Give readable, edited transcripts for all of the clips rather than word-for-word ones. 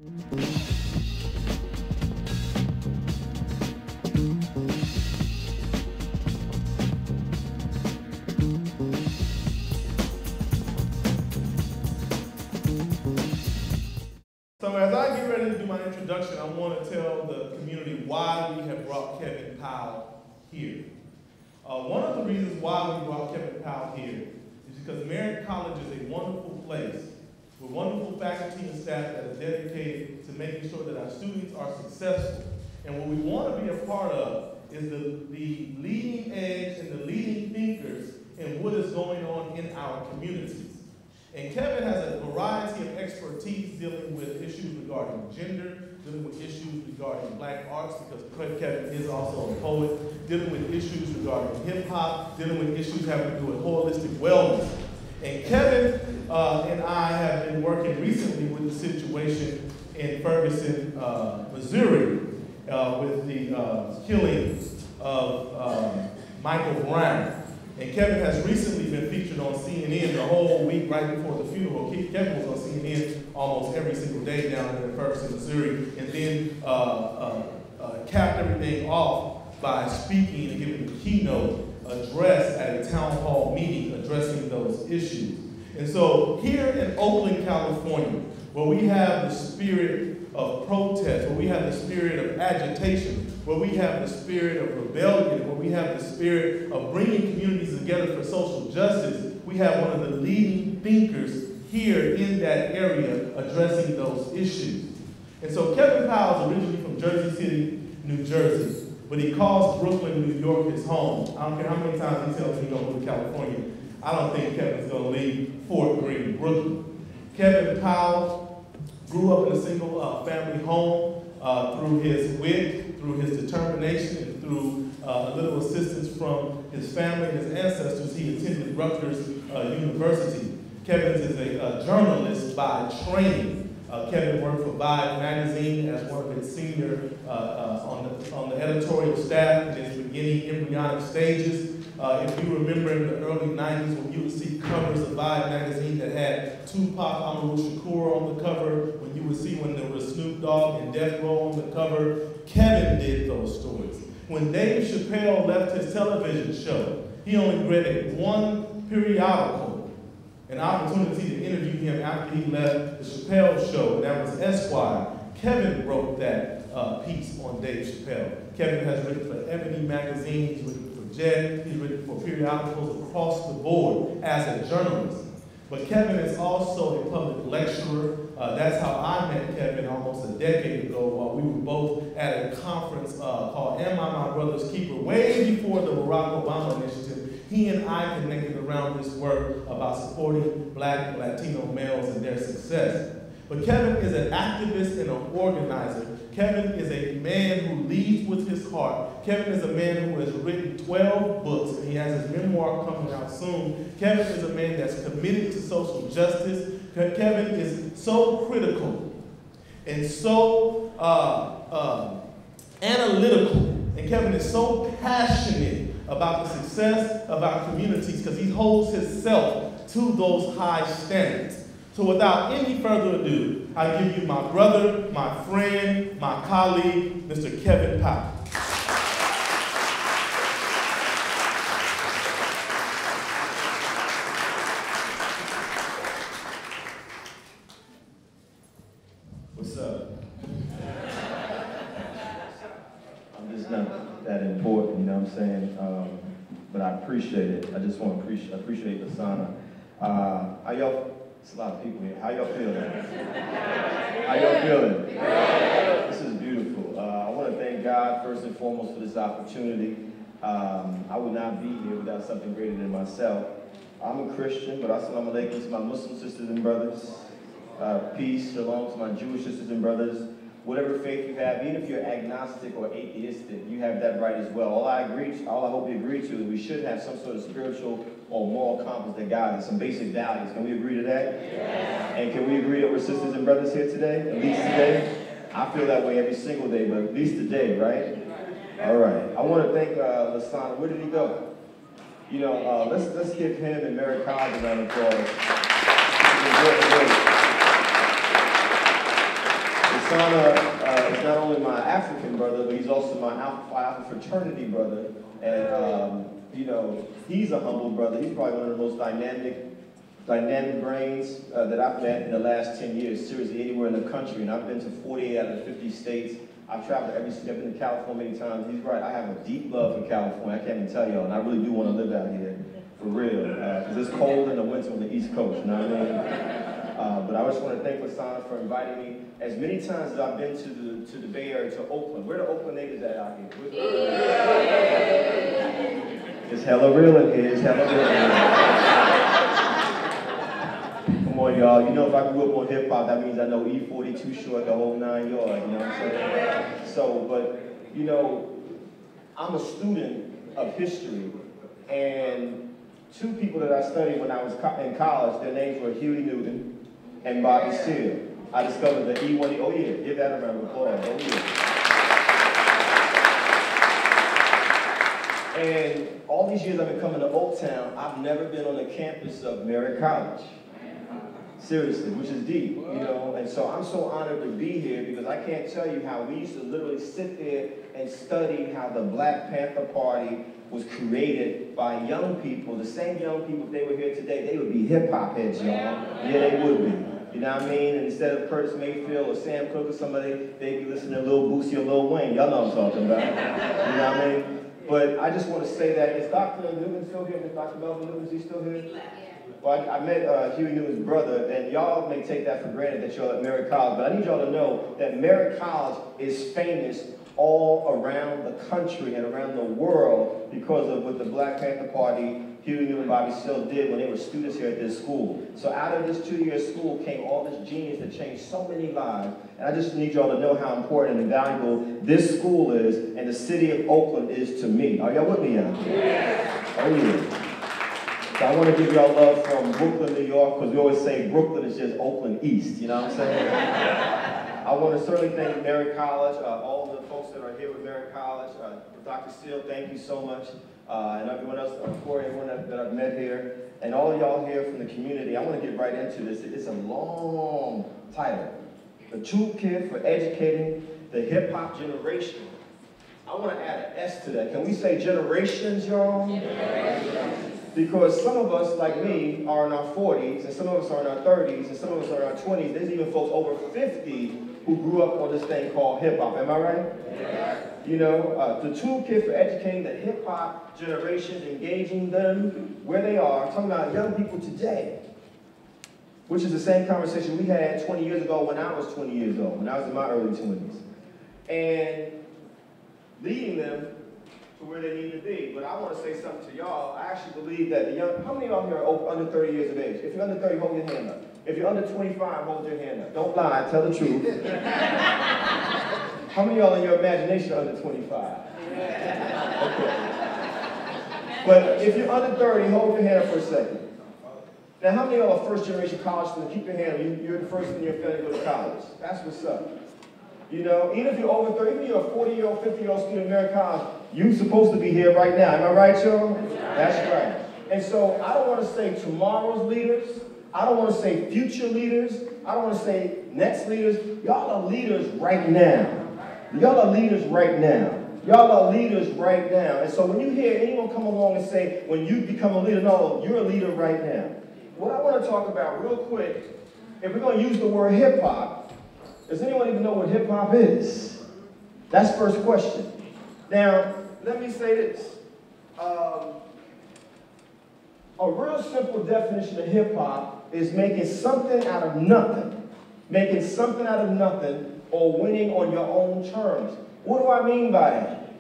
So as I get ready to do my introduction, I want to tell the community why we have brought Kevin Powell here. One of the reasons why we brought Kevin Powell here is because Merritt College is a wonderful place with wonderful faculty and staff that are dedicated to making sure that our students are successful. And what we want to be a part of is the leading edge and the leading thinkers in what is going on in our communities. And Kevin has a variety of expertise dealing with issues regarding gender, dealing with issues regarding black arts, because Kevin is also a poet, dealing with issues regarding hip-hop, dealing with issues having to do with holistic wellness. And Kevin and I have been working recently with the situation in Ferguson, Missouri, with the killing of Michael Brown. And Kevin has recently been featured on CNN the whole week right before the funeral. Kevin was on CNN almost every single day down there in Ferguson, Missouri, and then capped everything off by speaking and giving a keynote address at a town hall meeting addressing those issues. And so here in Oakland, California, where we have the spirit of protest, where we have the spirit of agitation, where we have the spirit of rebellion, where we have the spirit of bringing communities together for social justice, we have one of the leading thinkers here in that area addressing those issues. And so Kevin Powell is originally from Jersey City, New Jersey, but he calls Brooklyn, New York his home. I don't care how many times he tells me he's going to move to California. I don't think Kevin's going to leave Fort Greene, Brooklyn. Kevin Powell grew up in a single family home through his wit, through his determination, and through a little assistance from his family and his ancestors. He attended Rutgers University. Kevin is a journalist by training. Kevin worked for Vibe magazine as one of its senior on the editorial staff in its beginning embryonic stages. If you remember in the early 90s when you would see covers of Vibe magazine that had Tupac Amaru Shakur on the cover, when you would see when there was Snoop Dogg and Death Row on the cover, Kevin did those stories. When Dave Chappelle left his television show, he only read one periodical, an opportunity to interview him after he left the Chappelle show, and that was Esquire. Kevin wrote that piece on Dave Chappelle. Kevin has written for Ebony magazine, he's written for Jet, he's written for periodicals across the board as a journalist. But Kevin is also a public lecturer. That's how I met Kevin almost a decade ago while we were both at a conference called Am I My Brother's Keeper, way before the Barack Obama initiative. He and I connected around this work about supporting Black and Latino males and their success. But Kevin is an activist and an organizer. Kevin is a man who leads with his heart. Kevin is a man who has written 12 books, and he has his memoir coming out soon. Kevin is a man that's committed to social justice. Kevin is so critical and so analytical, and Kevin is so passionate about the success of our communities because he holds himself to those high standards. So without any further ado, I give you my brother, my friend, my colleague, Mr. Kevin Powell. What's up? I'm just not that important, you know what I'm saying? But I appreciate it. I just want to appreciate the sauna. How y'all? It's a lot of people here. How y'all feeling? How y'all feeling? This is beautiful. I want to thank God first and foremost for this opportunity. I would not be here without something greater than myself. I'm a Christian, but assalamu alaikum to my Muslim sisters and brothers. Peace, shalom to my Jewish sisters and brothers. Whatever faith you have, even if you're agnostic or atheistic, you have that right as well. All I hope you agree to is we should have some sort of spiritual or moral compass that guides us, some basic values. Can we agree to that? Yes. And can we agree that we're sisters and brothers here today? At least today? I feel that way every single day, but at least today, right? All right. I want to thank Lasana. Where did he go? You know, let's give him and Merritt College a round of applause. is not only my African brother, but he's also my Alpha fraternity brother. And, you know, he's a humble brother. He's probably one of the most dynamic brains that I've met in the last 10 years, seriously, anywhere in the country. And I've been to 48 out of 50 states. I've traveled every state. I've been to California many times. He's right. I have a deep love for California. I can't even tell y'all. And I really do want to live out here, for real. Because it's cold in the winter on the East Coast, you know what I mean? But I just want to thank Lasana for inviting me. As many times as I've been to the Bay Area, to Oakland. Where the Oakland natives at out here? It's hella real in here. It's hella real in here. Come on, y'all. You know, if I grew up on hip hop, that means I know E40, Too Short, the whole 9 yards. You know what I'm saying? So, but you know, I'm a student of history, and two people that I studied when I was in college, their names were Huey Newton and Bobby Seale. I discovered the E1E. Oh yeah, give that a round of applause. Oh yeah. And all these years I've been coming to Old Town, I've never been on the campus of Merritt College. Seriously, which is deep, you know, and so I'm so honored to be here because I can't tell you how we used to literally sit there and study how the Black Panther Party was created by young people. The same young people, if they were here today, they would be hip-hop heads, y'all. Yeah, they would be. You know what I mean? And instead of Curtis Mayfield or Sam Cooke or somebody, they'd be listening to Lil Boosie or Lil Wayne. Y'all know what I'm talking about. You know what I mean? But I just want to say that, is Dr. Newman still here? Is Dr. Melvin Newman, is he still here? Well, I met Huey Newton's brother, and y'all may take that for granted that y'all at Merritt College, but I need y'all to know that Merritt College is famous all around the country and around the world because of what the Black Panther Party, Huey Newton and Bobby Seale did when they were students here at this school. So out of this 2-year school came all this genius that changed so many lives, and I just need y'all to know how important and valuable this school is and the city of Oakland is to me. Are y'all with me out here? Yeah. Oh yeah. So I want to give y'all love from Brooklyn, New York, because we always say Brooklyn is just Oakland East, you know what I'm saying? I want to certainly thank Merritt College, all the folks that are here with Merritt College. Dr. Steele, thank you so much. And everyone else, Corey, everyone that I've met here, and all of y'all here from the community. I want to get right into this. It's a long title. The Toolkit for Educating the Hip-Hop Generation. I want to add an S to that. Can we say generations, y'all? Generations. Because some of us, like me, are in our 40s, and some of us are in our 30s, and some of us are in our 20s. There's even folks over 50 who grew up on this thing called hip-hop. Am I right? Yeah. You know, the Toolkit for Educating the Hip-Hop Generation, engaging them where they are. I'm talking about young people today, which is the same conversation we had 20 years ago when I was 20 years old, when I was in my early 20s. And leading them to where they need to be. But I want to say something to y'all. I actually believe that the young, how many of y'all here are under 30 years of age? If you're under 30, hold your hand up. If you're under 25, hold your hand up. Don't lie, tell the truth. How many of y'all in your imagination are under 25? Okay. But if you're under 30, hold your hand up for a second. Now, how many of y'all are first generation college students? Keep your hand up. You're the first in your family to go to college. That's what's up. You know, even if you're over 30, even if you're a 40-year-old, 50-year-old student at Merritt College, you're supposed to be here right now. Am I right, y'all? That's right. And so I don't want to say tomorrow's leaders. I don't want to say future leaders. I don't want to say next leaders. Y'all are leaders right now. Y'all are leaders right now. Y'all are leaders right now. And so when you hear anyone come along and say, when you become a leader, no, you're a leader right now. What I want to talk about real quick, if we're going to use the word hip-hop, does anyone even know what hip-hop is? That's the first question. Now, let me say this. A real simple definition of hip-hop is making something out of nothing. Making something out of nothing or winning on your own terms. What do I mean by that?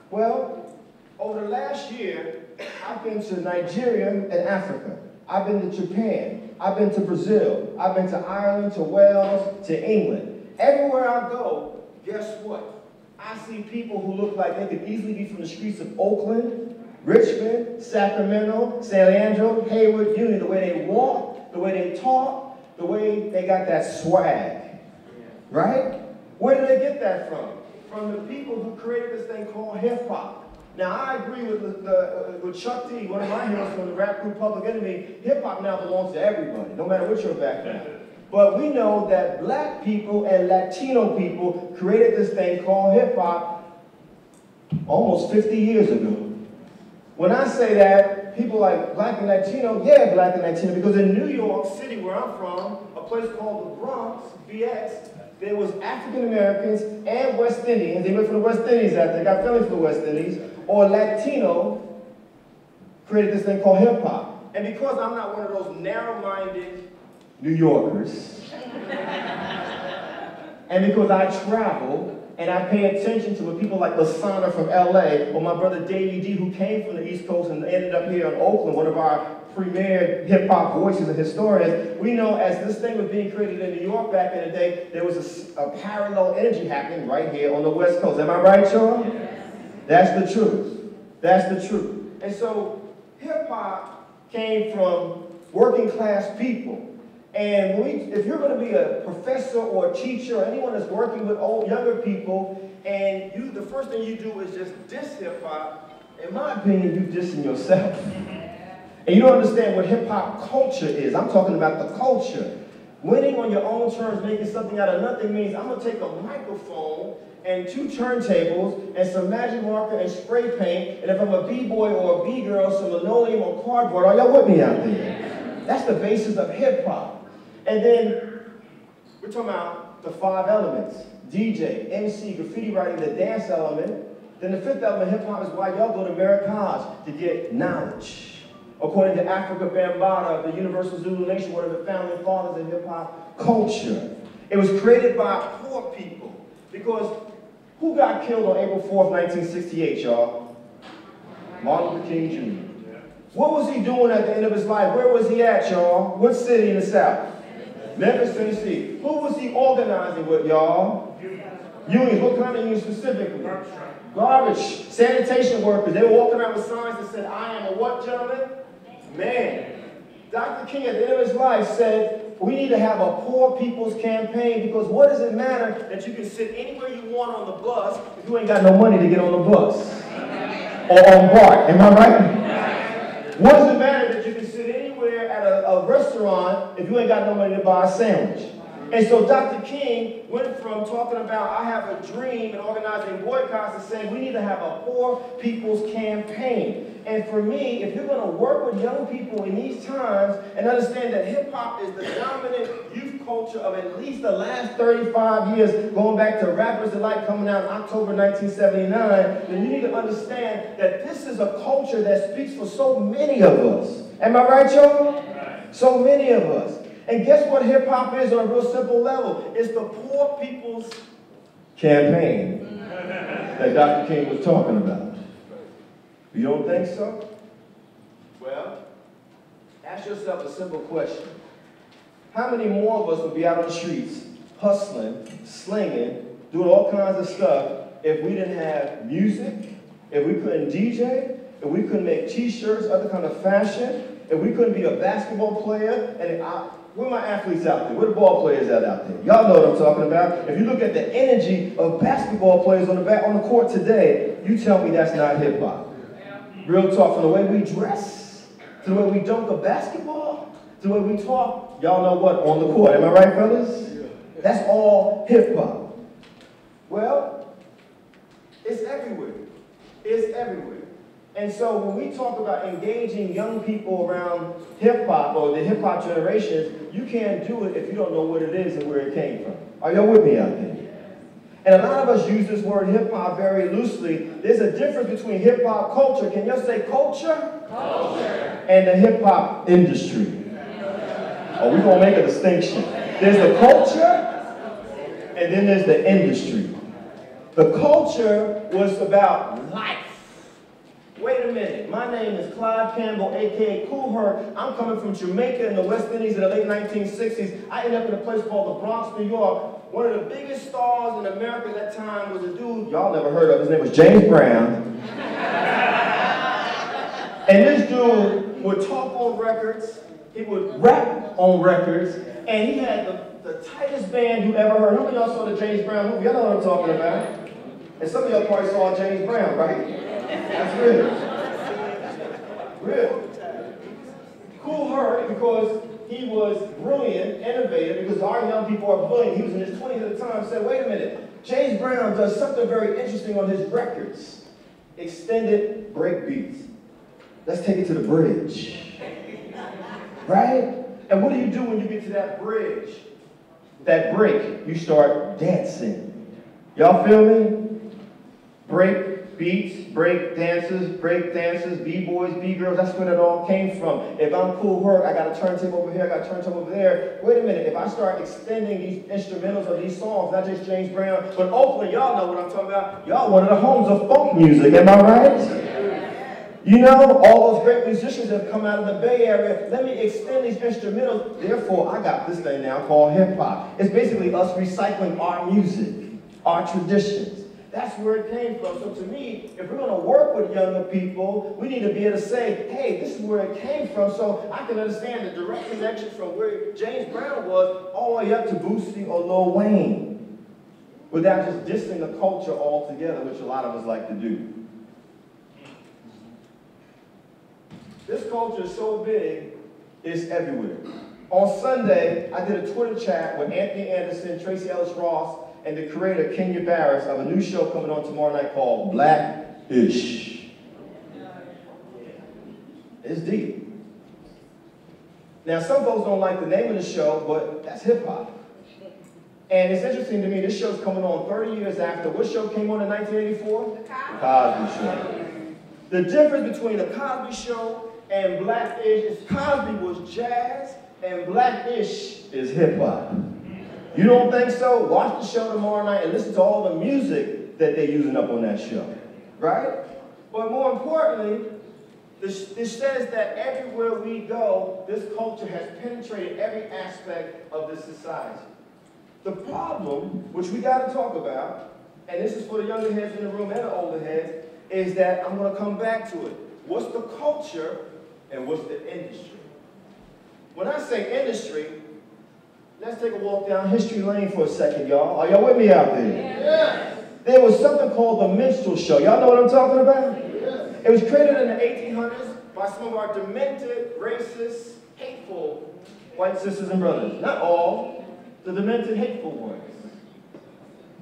Well, over the last year, I've been to Nigeria and Africa. I've been to Japan. I've been to Brazil. I've been to Ireland, to Wales, to England. Everywhere I go, guess what? I see people who look like they could easily be from the streets of Oakland, Richmond, Sacramento, San Leandro, Hayward, Union. The way they walk, the way they talk, the way they got that swag. Right? Where did they get that from? From the people who created this thing called hip-hop. Now, I agree with Chuck D, one of my heroes from the rap group Public Enemy. Hip-hop now belongs to everybody, no matter what your background. But we know that black people and Latino people created this thing called hip-hop almost 50 years ago. When I say that, people like black and Latino, yeah, black and Latino, because in New York City, where I'm from, a place called the Bronx, BX, there was African Americans and West Indians. They went from the West Indies out there, got feelings for the West Indies, or Latino created this thing called hip hop. And because I'm not one of those narrow-minded New Yorkers, and because I travel and I pay attention to what people like Lasana from LA, or my brother Davey D, who came from the East Coast and ended up here in Oakland, one of our premier hip-hop voices and historians, we know as this thing was being created in New York back in the day, there was a parallel energy happening right here on the West Coast. Am I right, y'all? Yes. That's the truth. That's the truth. And so hip-hop came from working-class people. And if you're going to be a professor or a teacher or anyone that's working with younger people, and the first thing you do is just diss hip-hop, in my opinion, you're dissing yourself. And you don't understand what hip-hop culture is. I'm talking about the culture. Winning on your own terms, making something out of nothing means I'm going to take a microphone and 2 turntables and some magic marker and spray paint, and if I'm a B-boy or a B-girl, some linoleum or cardboard. Are y'all with me out there? That's the basis of hip-hop. And then we're talking about the 5 elements. DJ, MC, graffiti writing, the dance element. Then the 5th element, hip-hop, is why y'all go to Merritt College, to get knowledge. According to Africa Bambaataa, the Universal Zulu Nation, one of the founding fathers of hip-hop culture. It was created by poor people. Because who got killed on April 4th, 1968, y'all? Martin Luther King Jr. What was he doing at the end of his life? Where was he at, y'all? What city in the South? Memphis, Tennessee. Who was he organizing with, y'all? Unions. What kind of unions specifically? Garbage. Sanitation workers. They were walking around with signs that said, I am a what, gentlemen? Man. Dr. King, at the end of his life, said, we need to have a poor people's campaign, because what does it matter that you can sit anywhere you want on the bus if you ain't got no money to get on the bus? Or on BART. Am I right? What does it matter that you can sit anywhere at a restaurant if you ain't got no money to buy a sandwich? And so Dr. King went from talking about I have a dream and organizing boycotts to saying we need to have a poor people's campaign. And for me, if you're going to work with young people in these times and understand that hip-hop is the dominant youth culture of at least the last 35 years, going back to Rappers Delight coming out in October 1979, then you need to understand that this is a culture that speaks for so many of us. Am I right, y'all? Right. So many of us. And guess what hip-hop is on a real simple level? It's the poor people's campaign that Dr. King was talking about. You don't think so? Well, ask yourself a simple question. How many more of us would be out on the streets, hustling, slinging, doing all kinds of stuff if we didn't have music, if we couldn't DJ, if we couldn't make t-shirts, other kind of fashion, if we couldn't be a basketball player, and where are my athletes out there? Where are the ball players out there? Y'all know what I'm talking about. If you look at the energy of basketball players on the court today, you tell me that's not hip-hop. Real talk, from the way we dress, to the way we dunk a basketball, to the way we talk, y'all know what, on the court. Am I right, fellas? That's all hip-hop. Well, it's everywhere. It's everywhere. And so when we talk about engaging young people around hip-hop or the hip-hop generations, you can't do it if you don't know what it is and where it came from. Are y'all with me out there? And a lot of us use this word hip-hop very loosely. There's a difference between hip-hop culture. Can y'all say culture? Culture. And the hip-hop industry. Oh, we're going to make a distinction. There's the culture, and then there's the industry. The culture was about life. Wait a minute, my name is Clive Campbell, a.k.a. Kool Herc. I'm coming from Jamaica in the West Indies in the late 1960s. I ended up in a place called the Bronx, New York. One of the biggest stars in America at that time was a dude y'all never heard of. His name was James Brown. And this dude would talk on records, he would rap on records, and he had the tightest band you ever heard. How many of y'all saw the James Brown movie? Y'all know what I'm talking about. And some of y'all probably saw James Brown, right? That's real. Real. Kool Herc, because he was brilliant, innovative, because our young people are brilliant. He was in his 20s at the time, said, wait a minute, James Brown does something very interesting on his records. Extended break beats. Let's take it to the bridge. Right? And what do you do when you get to that bridge? That break, you start dancing. Y'all feel me? Break beats, break dances, B-boys, B-girls, that's where it all came from. If I'm Cool Herc, I got a turntable over here, I got a turntable over there. Wait a minute, if I start extending these instrumentals of these songs, not just James Brown, but Oakland, y'all know what I'm talking about. Y'all one of the homes of folk music, am I right? You know, all those great musicians have come out of the Bay Area. Let me extend these instrumentals. Therefore, I got this thing now called hip-hop. It's basically us recycling our music, our traditions. That's where it came from. So to me, if we're going to work with younger people, we need to be able to say, hey, this is where it came from, so I can understand the direct connection from where James Brown was all the way up to Boosie or Lil Wayne, without just dissing the culture altogether, which a lot of us like to do. This culture is so big, it's everywhere. On Sunday, I did a Twitter chat with Anthony Anderson, Tracy Ellis Ross, and the creator, Kenya Barris, of a new show coming on tomorrow night called Black-ish. It's deep. Now, some folks don't like the name of the show, but that's hip-hop. And it's interesting to me, this show's coming on 30 years after. What show came on in 1984? The Cosby Show. The difference between The Cosby Show and Black-ish is Cosby was jazz, and Black-ish is hip-hop. You don't think so? Watch the show tomorrow night and listen to all the music that they're using up on that show, right? But more importantly, this says that everywhere we go, this culture has penetrated every aspect of this society. The problem, which we got to talk about, and this is for the younger heads in the room and the older heads, is that I'm going to come back to it. What's the culture and what's the industry? When I say industry, let's take a walk down history lane for a second, y'all. Are y'all with me out there? Yes. There was something called the minstrel show. Y'all know what I'm talking about? Yes. It was created in the 1800s by some of our demented, racist, hateful white sisters and brothers. Not all, the demented, hateful ones.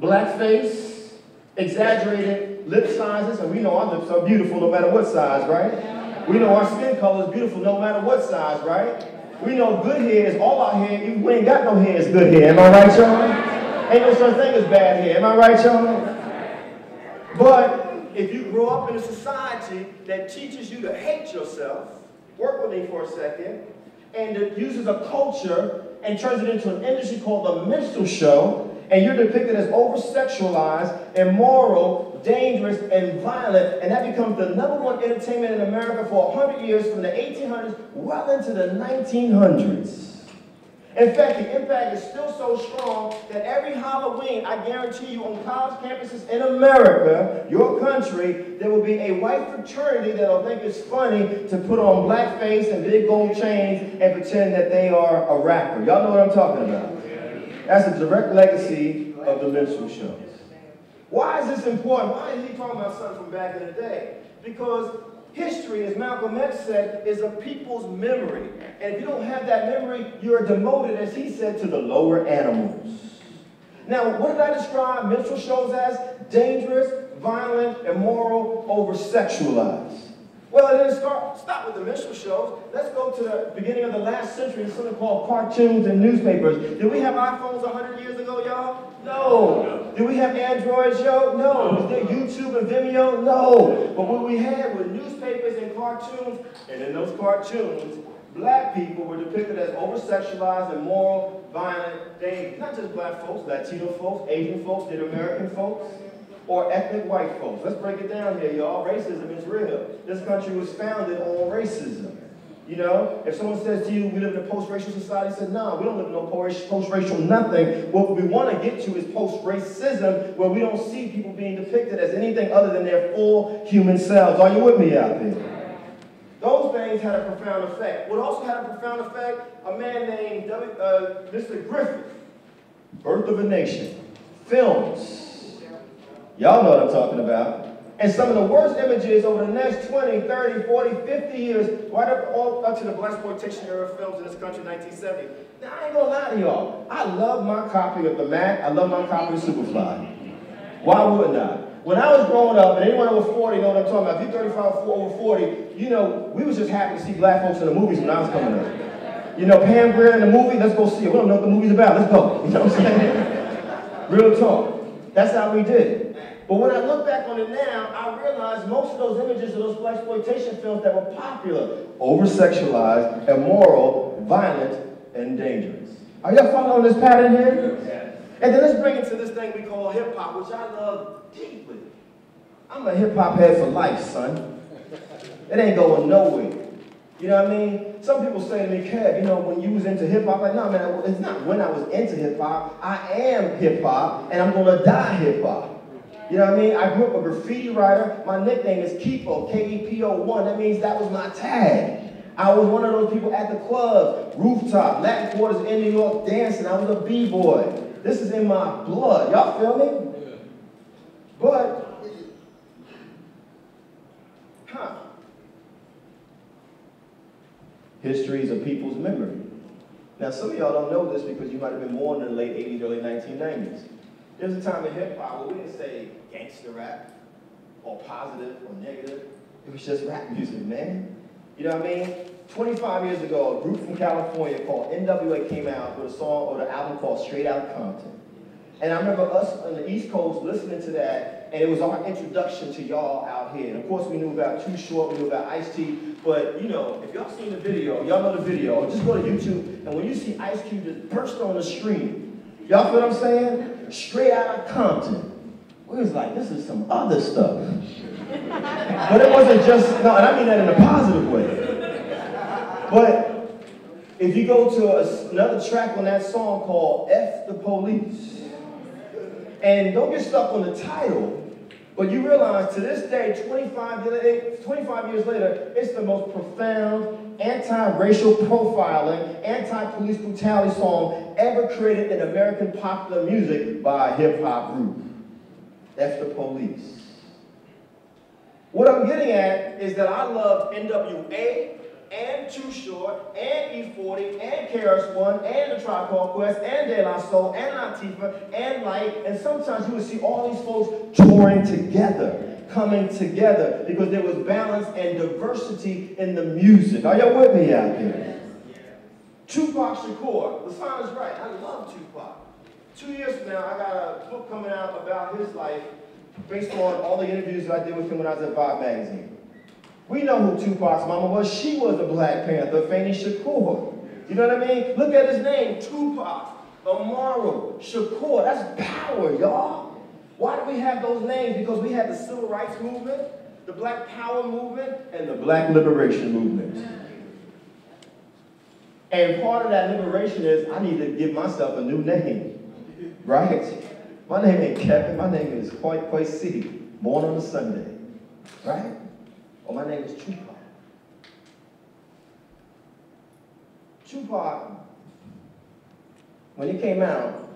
Blackface, exaggerated lip sizes, and we know our lips are beautiful no matter what size, right? We know our skin color is beautiful no matter what size, right? We know good hair is all our hair. If we ain't got no hair, it's good hair. Am I right, y'all? Ain't no such thing as bad hair. Am I right, y'all? But if you grow up in a society that teaches you to hate yourself, work with me for a second, and it uses a culture and turns it into an industry called the minstrel show, and you're depicted as over-sexualized, immoral, dangerous, and violent, and that becomes the #1 entertainment in America for 100 years, from the 1800s well into the 1900s. In fact, the impact is still so strong that every Halloween, I guarantee you, on college campuses in America, your country, there will be a white fraternity that'll think it's funny to put on blackface and big gold chains and pretend that they are a rapper. Y'all know what I'm talking about? That's a direct legacy of the minstrel shows. Why is this important? Why is he talking about something from back in the day? Because history, as Malcolm X said, is a people's memory. And if you don't have that memory, you're demoted, as he said, to the lower animals. Now, what did I describe minstrel shows as? Dangerous, violent, immoral, over-sexualized. Well, it didn't stop with the minstrel shows. Let's go to the beginning of the last century. There's something called cartoons and newspapers. Did we have iPhones 100 years ago, y'all? No. Did we have Androids, yo? No. Was there YouTube and Vimeo? No. But what we had were newspapers and cartoons, and in those cartoons, black people were depicted as over-sexualized, immoral, violent, dangerous. Not just black folks, Latino folks, Asian folks, Native American folks, or ethnic white folks. Let's break it down here, y'all. Racism is real. This country was founded on racism. You know, if someone says to you, we live in a post-racial society, say, no, we don't live in no post-racial nothing. What we want to get to is post-racism, where we don't see people being depicted as anything other than their full human selves. Are you with me out there? Those things had a profound effect. What also had a profound effect, a man named Mr. Griffith, Birth of a Nation, films. Y'all know what I'm talking about. And some of the worst images over the next 20, 30, 40, 50 years, right up all up to the blaxploitation era films in this country, 1970. Now, I ain't gonna lie to y'all. I love my copy of The Mac. I love my copy of Superfly. Why wouldn't I? When I was growing up, and anyone over 40 know what I'm talking about, if you're 35 or over 40, you know, we was just happy to see black folks in the movies when I was coming up. You know, Pam Grier in the movie, let's go see it. We don't know what the movie's about, let's go. You know what I'm saying? Real talk. That's how we did it. But when I look back on it now, I realize most of those images of those blaxploitation films that were popular, over-sexualized, immoral, violent, and dangerous. Are y'all following this pattern here? Yeah. And then let's bring it to this thing we call hip-hop, which I love deeply. I'm a hip-hop head for life, son. It ain't going nowhere. You know what I mean? Some people say to me, Kev, you know, when you was into hip-hop, like, no, man, it's not when I was into hip-hop. I am hip-hop, and I'm gonna die hip-hop. You know what I mean? I grew up a graffiti writer. My nickname is Keepo, K-E-P-O-1. That means that was my tag. I was one of those people at the clubs, rooftop, Latin quarters in New York dancing. I was a b-boy. This is in my blood. Y'all feel me? Yeah. But, history is a people's memory. Now, some of y'all don't know this because you might have been born in the late 80s, early 1990s. There's a time in hip-hop where we didn't say gangster rap, or positive, or negative. It was just rap music, man. You know what I mean? 25 years ago, a group from California called NWA came out with a song or the album called Straight Outta Compton. And I remember us on the East Coast listening to that, and it was our introduction to y'all out here. And of course, we knew about Too Short, we knew about Ice-T, but you know, if y'all seen the video, y'all know the video, just go to YouTube, and when you see Ice Cube just burst on the screen, y'all feel what I'm saying? Straight Outta Compton. We was like, this is some other stuff. But it wasn't just, no, and I mean that in a positive way. But if you go to another track on that song called F the Police, and don't get stuck on the title, but you realize to this day, 25 years later, it's the most profound anti-racial profiling, anti-police brutality song ever created in American popular music by a hip-hop group. F the Police. What I'm getting at is that I loved NWA, and Too Short, and E40, and KRS-One, and the Tribe Called Quest, and De La Soul, and Latifah, and Light, and sometimes you would see all these folks touring together, coming together, because there was balance and diversity in the music. Are y'all with me out there? Tupac Shakur, the sign is right. I love Tupac. 2 years from now, I got a book coming out about his life based on all the interviews that I did with him when I was at Vibe magazine. We know who Tupac's mama was. She was a Black Panther, Fannie Shakur. You know what I mean? Look at his name, Tupac, Amaru, Shakur. That's power, y'all. Why do we have those names? Because we had the Civil Rights Movement, the Black Power Movement, and the Black Liberation Movement. And part of that liberation is I need to give myself a new name, right? My name ain't Kevin. My name is Kwesi, born on a Sunday, right? Or my name is Tupac. Tupac, when he came out,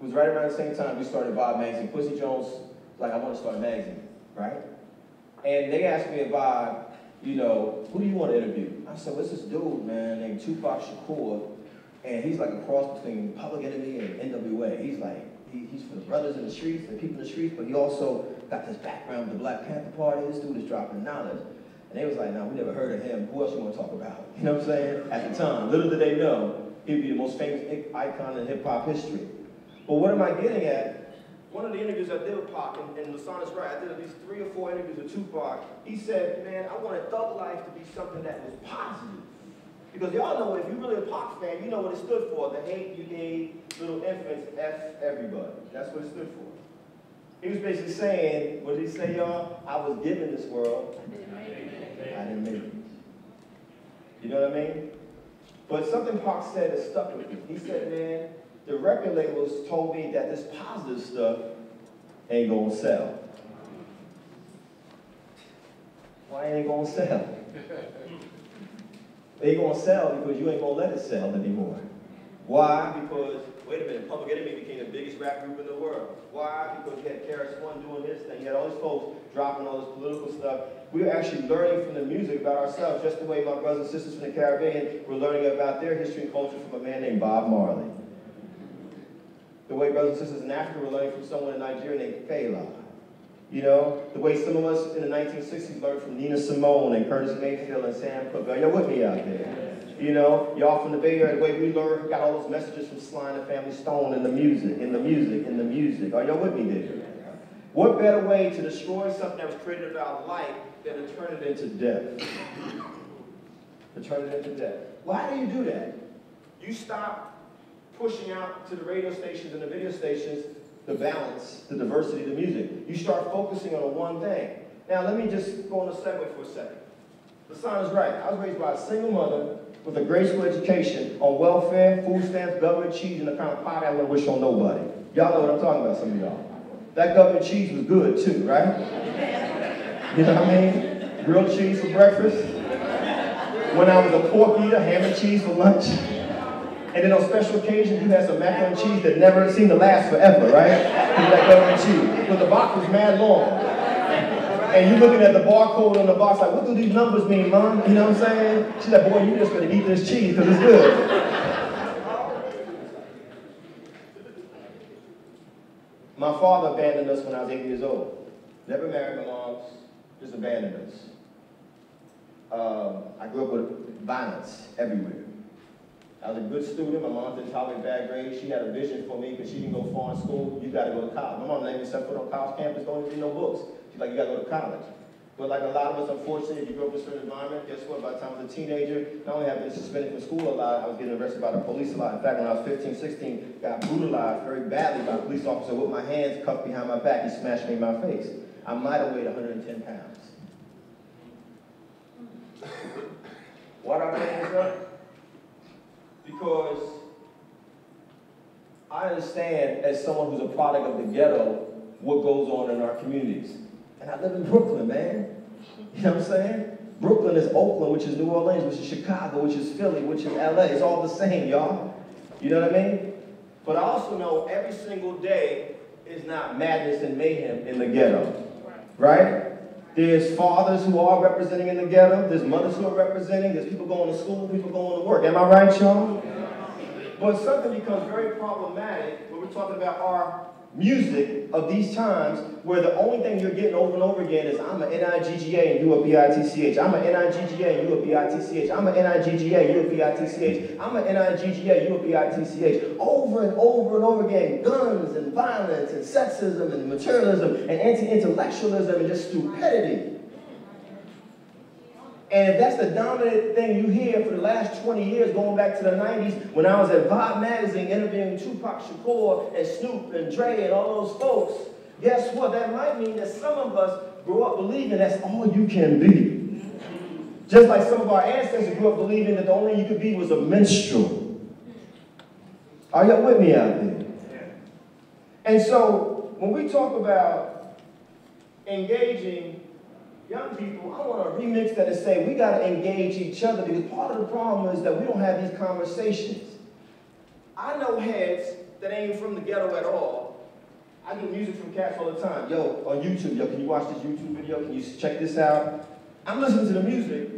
it was right around the same time we started Vibe magazine. Quincy Jones was like, I want to start a magazine, right? And they asked me at Vibe, you know, who do you want to interview? I said, what's this dude, man, named Tupac Shakur, and he's like a cross between Public Enemy and NWA. He's like, he's for the brothers in the streets, the people in the streets, but he also got this background with the Black Panther Party. This dude is dropping knowledge. And they was like, nah, we never heard of him. Who else you want to talk about? You know what I'm saying? At the time, little did they know, he'd be the most famous icon in hip-hop history. But what am I getting at? One of the interviews I did with Pac, and Lasan is right, I did at least 3 or 4 interviews with Tupac. He said, man, I wanted Thug Life to be something that was positive. Because y'all know, if you're really a Pac fan, you know what it stood for. The hate you gave little infants, F everybody. That's what it stood for. He was basically saying, what did he say, y'all? I was given this world. I didn't make it. You know what I mean? But something Pac said that stuck with me. He said, man, the record labels told me that this positive stuff ain't gonna sell. Why ain't it gonna sell? It ain't gonna sell because you ain't gonna let it sell anymore. Why? Because, wait a minute, Public Enemy became the biggest rap group in the world. Why? Because Chicago, you had KRS-One doing his thing, you had all these folks dropping all this political stuff. We were actually learning from the music about ourselves, just the way my brothers and sisters from the Caribbean were learning about their history and culture from a man named Bob Marley. The way brothers and sisters in Africa were learning from someone in Nigeria named Fela. You know, the way some of us in the 1960s learned from Nina Simone and Curtis Mayfield and Sam Cooke. Are y'all with me out there? You know, y'all from the Bay Area, the way we learned, got all those messages from Sly and the Family Stone in the music, in the music, in the music. Are y'all with me there? What better way to destroy something that was created about life than to turn it into death? To turn it into death. Why do you do that? You stop pushing out to the radio stations and the video stations the balance, the diversity of the music. You start focusing on one thing. Now, let me just go on a segue for a second. The son is right. I was raised by a single mother with a grade school education on welfare, food stamps, government cheese, and the kind of pie I wouldn't wish on nobody. Y'all know what I'm talking about, some of y'all. That government cheese was good, too, right? You know what I mean? Grilled cheese for breakfast. When I was a pork eater, ham and cheese for lunch. And then on special occasions, you had some macaroni and cheese that never seemed to last forever, right? That government cheese. Because the box was mad long. And you looking at the barcode on the box like, what do these numbers mean, Mom? You know what I'm saying? She's like, boy, you just gonna eat this cheese because it's good. My father abandoned us when I was 8 years old. Never married my mom, just abandoned us. I grew up with violence everywhere. I was a good student. My mom didn't tolerate bad grades. She had a vision for me because she didn't go far in school. You got to go to college. My mom let me set foot on college campus, don't even read no books. She's like, you got to go to college. But like a lot of us, unfortunately, if you grow up in a certain environment, guess what? By the time I was a teenager, not only have I been suspended from school a lot, I was getting arrested by the police a lot. In fact, when I was 15, 16, got brutalized very badly by a police officer with my hands cuffed behind my back. He smashed me in my face. I might have weighed 110 pounds. Why do I bring this up? Because I understand, as someone who's a product of the ghetto, what goes on in our communities. And I live in Brooklyn, man. You know what I'm saying? Brooklyn is Oakland, which is New Orleans, which is Chicago, which is Philly, which is LA. It's all the same, y'all. You know what I mean? But I also know every single day is not madness and mayhem in the ghetto. Right? There's fathers who are representing in the ghetto. There's mothers who are representing. There's people going to school, people going to work. Am I right, y'all? But something becomes very problematic when we're talking about our music of these times, where the only thing you're getting over and over again is, I'm an N-I-G-G-A and you a B-I-T-C-H. I'm an N-I-G-G-A and you a B-I-T-C-H. I'm an N-I-G-G-A and you a B-I-T-C-H. I'm an N-I-G-G-A and you a B-I-T-C-H. Over and over and over again, guns and violence and sexism and materialism and anti-intellectualism and just stupidity. And if that's the dominant thing you hear for the last 20 years, going back to the 90s, when I was at Vibe Magazine interviewing Tupac Shakur and Snoop and Dre and all those folks, guess what? That might mean that some of us grew up believing that's all you can be. Just like some of our ancestors grew up believing that the only thing you could be was a minstrel. Are y'all with me out there? And so, when we talk about engaging young people, I want to remix that and say we got to engage each other, because part of the problem is that we don't have these conversations. I know heads that ain't from the ghetto at all. I get music from cats all the time. Yo, on YouTube, yo, can you watch this YouTube video? Can you check this out? I'm listening to the music,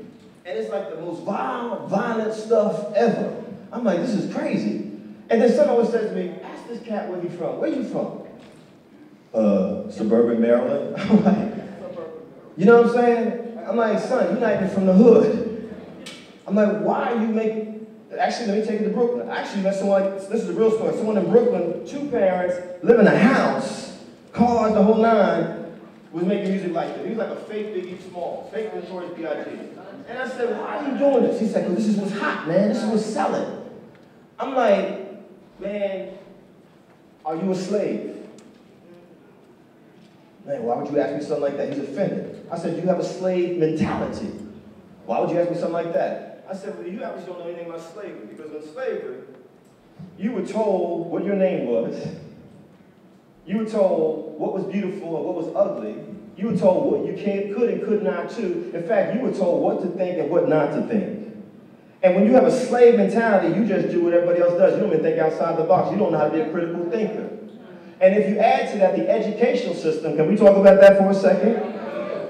and it's like the most violent stuff ever. I'm like, this is crazy. And then someone always says to me, ask this cat where he's from. Where you from? Suburban Maryland. I'm like, you know what I'm saying? I'm like, son, you're not even from the hood. I'm like, why are you making... Actually, let me take it to Brooklyn. I actually met someone, this is a real story. Someone in Brooklyn, 2 parents, live in a house, cars, the whole nine, was making music like this. He was like a fake Biggie Small, fake Notorious B.I.G. And I said, why are you doing this? He said, because this is what's hot, man. This is what's selling. I'm like, man, are you a slave? Man, why would you ask me something like that? He's offended. I said, you have a slave mentality. Why would you ask me something like that? I said, well, you obviously don't know anything about slavery, because in slavery, you were told what your name was. You were told what was beautiful and what was ugly. You were told what you could and could not do. In fact, you were told what to think and what not to think. And when you have a slave mentality, you just do what everybody else does. You don't even think outside the box. You don't know how to be a critical thinker. And if you add to that the educational system, can we talk about that for a second?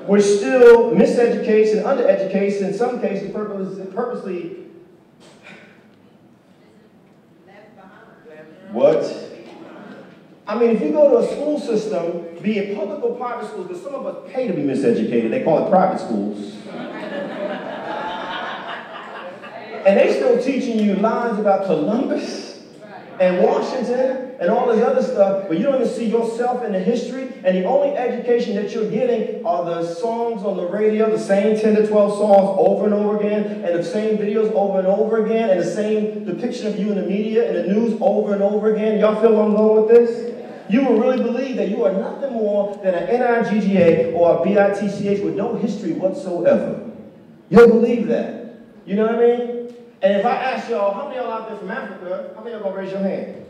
We're still miseducation, undereducation, in some cases purposely. What? I mean, if you go to a school system, be it public or private schools, because some of us pay to be miseducated, they call it private schools. And they still teaching you lines about Columbus and Washington and all this other stuff, but you don't even see yourself in the history, and the only education that you're getting are the songs on the radio, the same 10 to 12 songs over and over again, and the same videos over and over again, and the same depiction of you in the media and the news over and over again. Y'all feel where I'm going with this? You will really believe that you are nothing more than an NIGGA or a BITCH with no history whatsoever. You'll believe that. You know what I mean? And if I ask y'all, how many of y'all out there from Africa, how many of y'all gonna raise your hand?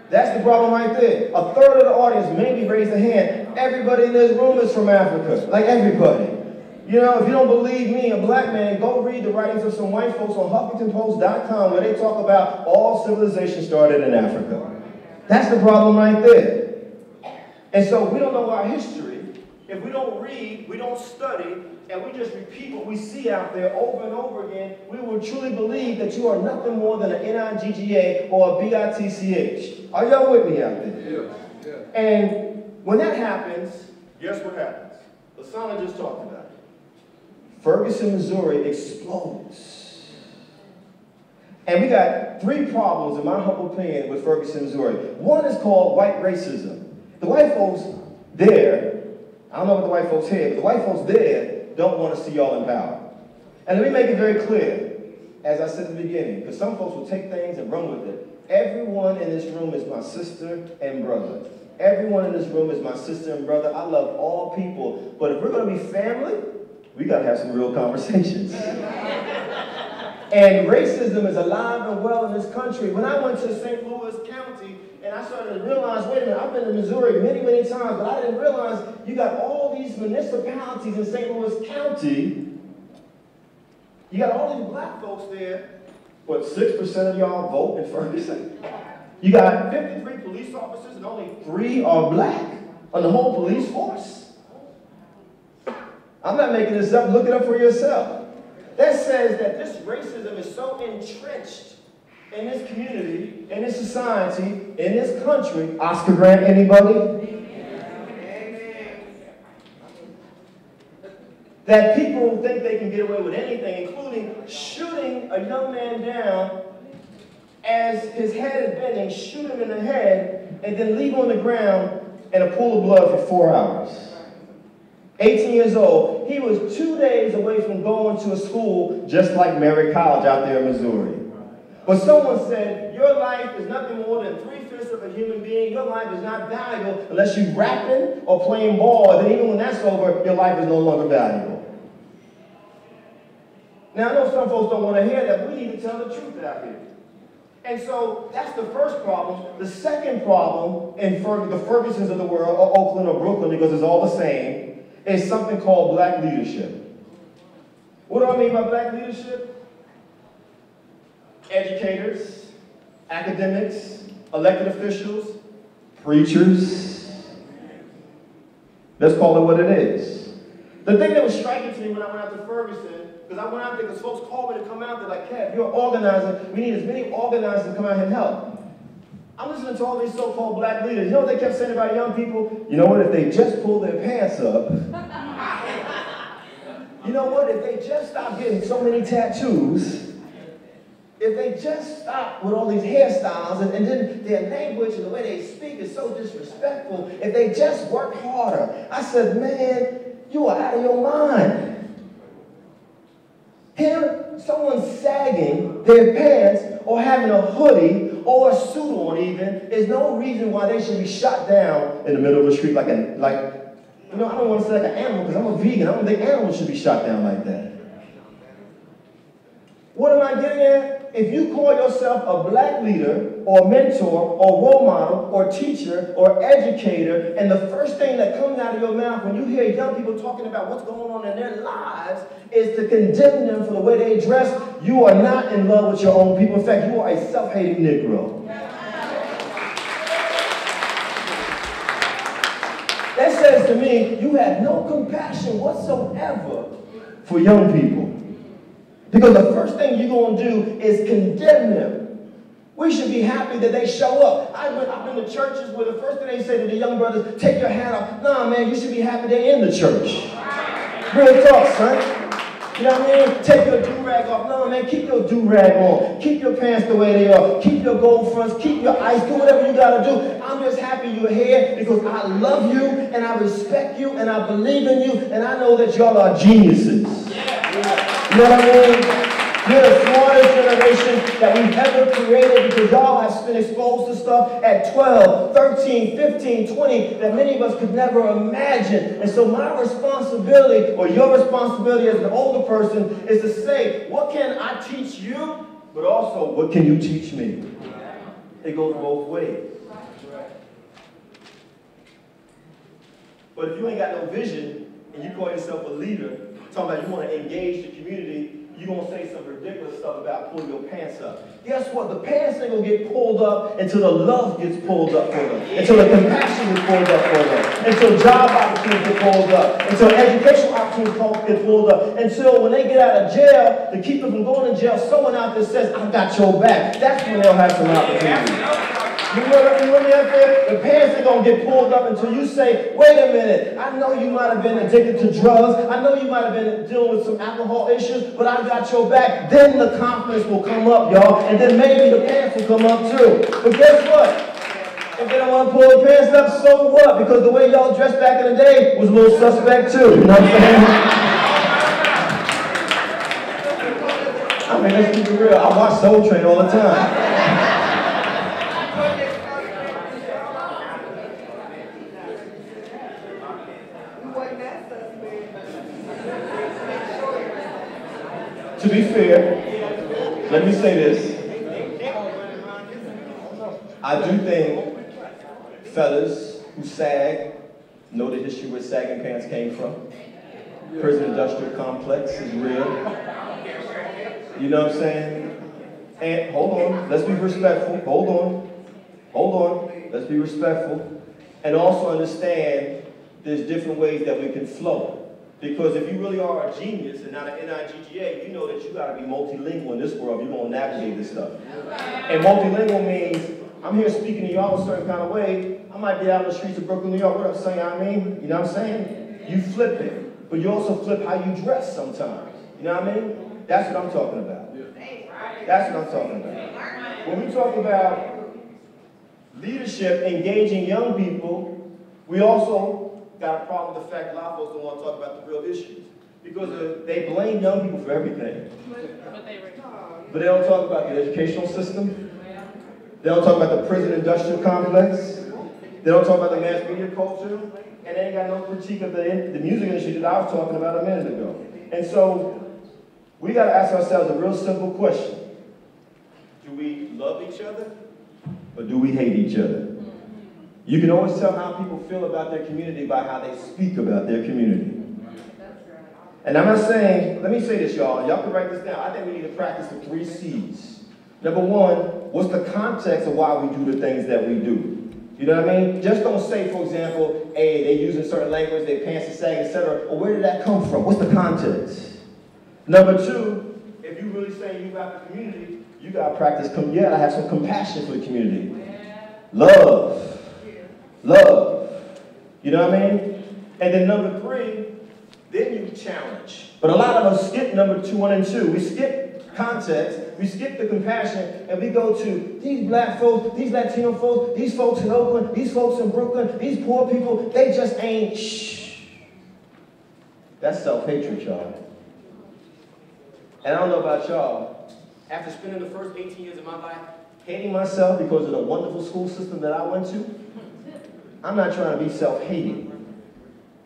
That's the problem right there. A third of the audience maybe raise their hand. Everybody in this room is from Africa. Like everybody. You know, if you don't believe me, a black man, go read the writings of some white folks on HuffingtonPost.com where they talk about all civilization started in Africa. That's the problem right there. And so we don't know our history. If we don't read, we don't study, and we just repeat what we see out there over and over again, we will truly believe that you are nothing more than an NIGGA or a BITCH. Are y'all with me out there? Yeah. Yeah. And when that happens, guess what happens? Lasana just talked about it. Ferguson, Missouri explodes. And we got three problems, in my humble opinion, with Ferguson, Missouri. One is called white racism. The white folks there, I don't know about the white folks here, but the white folks there don't want to see y'all in power. And let me make it very clear, as I said at the beginning, because some folks will take things and run with it. Everyone in this room is my sister and brother. Everyone in this room is my sister and brother. I love all people. But if we're going to be family, we got to have some real conversations. And racism is alive and well in this country. When I went to St. Louis County, and I started to realize, wait a minute, I've been to Missouri many, many times, but I didn't realize you got all these municipalities in St. Louis County. You got all these black folks there. What, 6% of y'all vote in Ferguson? You got 53 police officers and only 3 are black on the whole police force? I'm not making this up. Look it up for yourself. That says that this racism is so entrenched in this community, in this society, in this country. Oscar Grant, anybody? Amen. That people think they can get away with anything, including shooting a young man down as his head is bending, shoot him in the head, and then leave him on the ground in a pool of blood for 4 hours. 18 years old. He was 2 days away from going to a school just like Merritt College out there in Missouri. But someone said, your life is nothing more than 3/5 of a human being. Your life is not valuable unless you're rapping or playing ball. And then even when that's over, your life is no longer valuable. Now, I know some folks don't want to hear that. We need to tell the truth out here. And so that's the first problem. The second problem in the Fergusons of the world, or Oakland or Brooklyn, because it's all the same, is something called black leadership. What do I mean by black leadership? Educators, academics, elected officials, preachers. Let's call it what it is. The thing that was striking to me when I went out to Ferguson, because I went out there because folks called me to come out there like, Kev, you're an organizer. We need as many organizers to come out here and help. I'm listening to all these so-called black leaders. You know what they kept saying about young people? You know what, if they just pull their pants up, you know what, if they just stop getting so many tattoos, if they just stop with all these hairstyles, and then their language and the way they speak is so disrespectful, if they just work harder. I said, man, you are out of your mind. Here, someone sagging their pants or having a hoodie or a suit on even is no reason why they should be shot down in the middle of the street like you know, I don't want to say like an animal because I'm a vegan. I don't think animals should be shot down like that. What am I getting at? If you call yourself a black leader or mentor or role model or teacher or educator, and the first thing that comes out of your mouth when you hear young people talking about what's going on in their lives is to condemn them for the way they dress, you are not in love with your own people. In fact, you are a self-hating Negro. That says to me, you have no compassion whatsoever for young people. Because the first thing you're going to do is condemn them. We should be happy that they show up. I've been to churches where the first thing they say to the young brothers, take your hat off. Nah, man, you should be happy they're in the church. Real talk, son. You know what I mean? Take your do-rag off. No, man, keep your do-rag on. Keep your pants the way they are. Keep your gold fronts. Keep your ice. Do whatever you got to do. I'm just happy you're here because I love you and I respect you and I believe in you and I know that y'all are geniuses. You know what I mean? You're the smartest generation that we've ever created because y'all have been exposed to stuff at 12, 13, 15, 20 that many of us could never imagine. And so my responsibility, or your responsibility as an older person, is to say, what can I teach you? But also, what can you teach me? It goes both ways. But if you ain't got no vision and you call yourself a leader, talking about you want to engage the community, you're going to say some ridiculous stuff about pulling your pants up. Guess what? The pants ain't going to get pulled up until the love gets pulled up for them. Until the compassion gets pulled up for them. Until job opportunities get pulled up. Until educational opportunities get pulled up. Until when they get out of jail, to keep them from going to jail, someone out there says, I got your back. That's when they'll have some opportunity. You know me out there? The pants are going to get pulled up until you say, wait a minute, I know you might have been addicted to drugs. I know you might have been dealing with some alcohol issues, but I got your back. Then the confidence will come up, y'all. And then maybe the pants will come up too. But guess what? If they don't want to pull the pants up, so what? Because the way y'all dressed back in the day was a little suspect too. You know what I'm saying? I mean, let's keep it real. I watch Soul Train all the time. To be fair, let me say this. I do think fellas who sag know the history where sagging pants came from. Prison industrial complex is real. You know what I'm saying? And hold on, let's be respectful. Hold on, let's be respectful. And also understand there's different ways that we can flow. Because if you really are a genius and not an NIGGA, you know that you got to be multilingual in this world. You're going to navigate this stuff. And multilingual means I'm here speaking to y'all a certain kind of way. I might be out in the streets of Brooklyn, New York. What up, son? I mean, you know what I'm saying? You flip it. But you also flip how you dress sometimes. You know what I mean? That's what I'm talking about. That's what I'm talking about. When we talk about leadership, engaging young people, we also got a problem with the fact a lot of folks don't want to talk about the real issues. Because they blame young people for everything. But they don't talk about the educational system. They don't talk about the prison industrial complex. They don't talk about the mass media culture. And they ain't got no critique of the music industry that I was talking about a minute ago. And so, we got to ask ourselves a real simple question. Do we love each other? Or do we hate each other? You can always tell how people feel about their community by how they speak about their community. And I'm not saying, let me say this, y'all. Y'all can write this down. I think we need to practice the 3 C's. Number 1, what's the context of why we do the things that we do? You know what I mean? Just don't say, for example, hey, they're using certain language, their pants are sagging, etc. Or where did that come from? What's the context? Number 2, if you really say you got the community, you got to practice, you got to have some compassion for the community. Love. Love. You know what I mean? And then number 3, then you challenge. But a lot of us skip number 2, 1, and 2. We skip context, we skip the compassion, and we go to these black folks, these Latino folks, these folks in Oakland, these folks in Brooklyn, these poor people, they just ain't shh. That's self-hatred, y'all. And I don't know about y'all, after spending the first 18 years of my life hating myself because of the wonderful school system that I went to, I'm not trying to be self-hating.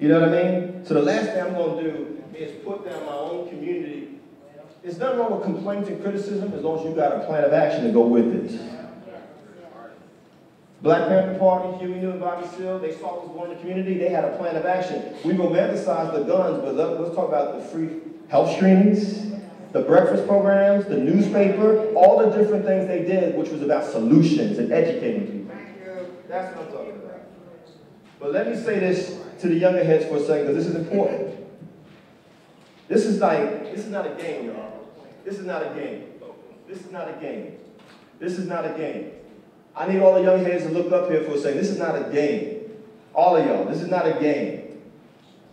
You know what I mean? So the last thing I'm going to do is put down my own community. There's nothing wrong with complaints and criticism as long as you got a plan of action to go with it. Black Panther Party, Huey Newton, Bobby Seale, they saw what was going in the community. They had a plan of action. We romanticized the guns, but let's talk about the free health screenings, the breakfast programs, the newspaper, all the different things they did, which was about solutions and educating people. That's what I'm talking about. But let me say this to the younger heads for a second, because this is important. This is not a game, y'all. This is not a game. This is not a game. This is not a game. I need all the young heads to look up here for a second. This is not a game. All of y'all, this is not a game.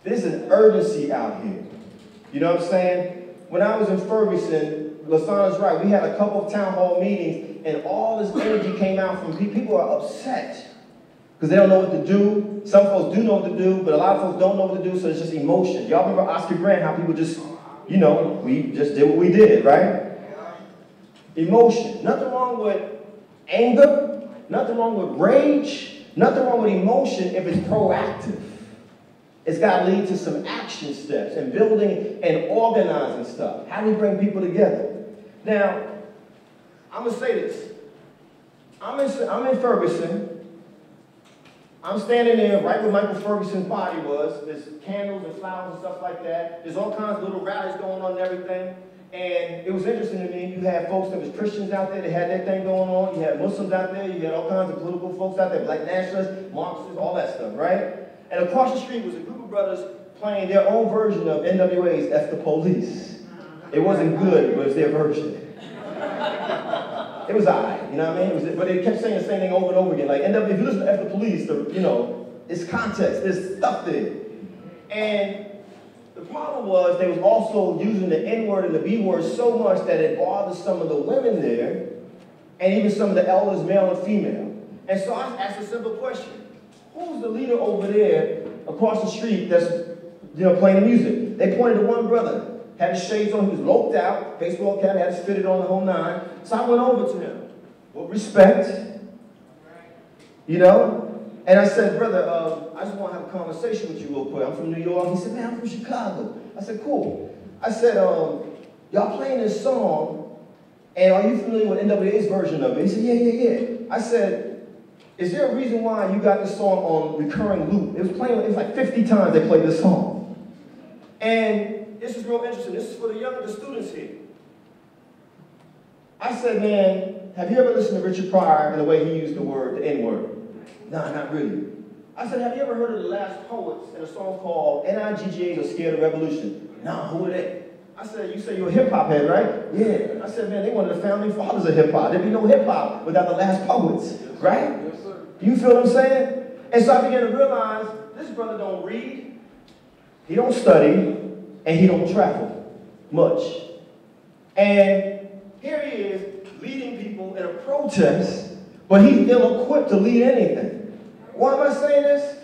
There's an urgency out here. You know what I'm saying? When I was in Ferguson, Lasana's right, we had a couple of town hall meetings, and all this energy came out from people. People are upset because they don't know what to do. Some folks do know what to do, but a lot of folks don't know what to do, so it's just emotion. Y'all remember Oscar Grant, how people just, you know, we just did what we did, right? Emotion. Nothing wrong with anger. Nothing wrong with rage. Nothing wrong with emotion if it's proactive. It's got to lead to some action steps and building and organizing stuff. How do we bring people together? Now, I'm going to say this. I'm in Ferguson. I'm standing there right where Michael Ferguson's body was. There's candles and flowers and stuff like that. There's all kinds of little rallies going on and everything. And it was interesting to me. You had folks that was Christians out there that had their thing going on. You had Muslims out there. You had all kinds of political folks out there, black nationalists, Marxists, all that stuff, right? And across the street was a group of brothers playing their own version of NWA's F the Police. It wasn't good, but it was their version. It was all right, you know what I mean? But they kept saying the same thing over and over again. Like, NW, if you listen to F the Police, you know, it's context, there's stuff there. And the problem was they was also using the N-word and the B-word so much that it bothered some of the women there, and even some of the elders, male and female. And so I asked a simple question. Who's the leader over there across the street that's, you know, playing the music? They pointed to one brother. Had his shades on, he was loped out, baseball cap, had his fitted on the whole nine. So I went over to him with respect, you know? And I said, brother, I just want to have a conversation with you real quick. I'm from New York. He said, man, I'm from Chicago. I said, cool. I said, y'all playing this song, and are you familiar with NWA's version of it? He said, yeah. I said, is there a reason why you got this song on recurring loop? It was like 50 times they played this song. And this is real interesting. This is for the students here. I said, man, have you ever listened to Richard Pryor and the way he used the N-word? Nah, not really. I said, have you ever heard of the Last Poets in a song called N.I.G.G.A.'s Are Scared of Revolution? Nah, who are they? I said, you say you're a hip-hop head, right? Yeah. I said, man, they one of the founding fathers of hip-hop. There'd be no hip-hop without the Last Poets, right? Yes, sir. You feel what I'm saying? And so I began to realize this brother don't read, he don't study, and he don't travel much. And here he is leading people in a protest, but he's ill-equipped to lead anything. Why am I saying this?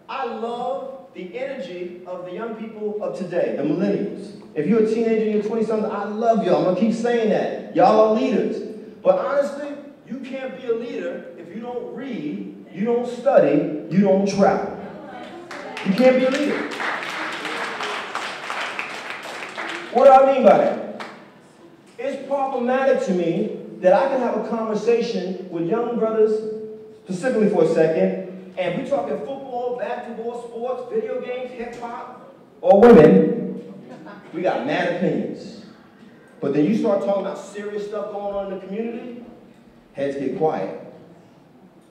I love the energy of the young people of today, the millennials. If you're a teenager and you're 20-something, I love y'all. I'm going to keep saying that. Y'all are leaders. But honestly, you can't be a leader if you don't read, you don't study, you don't travel. You can't be a leader. What do I mean by that? It's problematic to me that I can have a conversation with young brothers, specifically for a second, and we're talking football, basketball, sports, video games, hip-hop, or women. We got mad opinions. But then you start talking about serious stuff going on in the community, heads get quiet.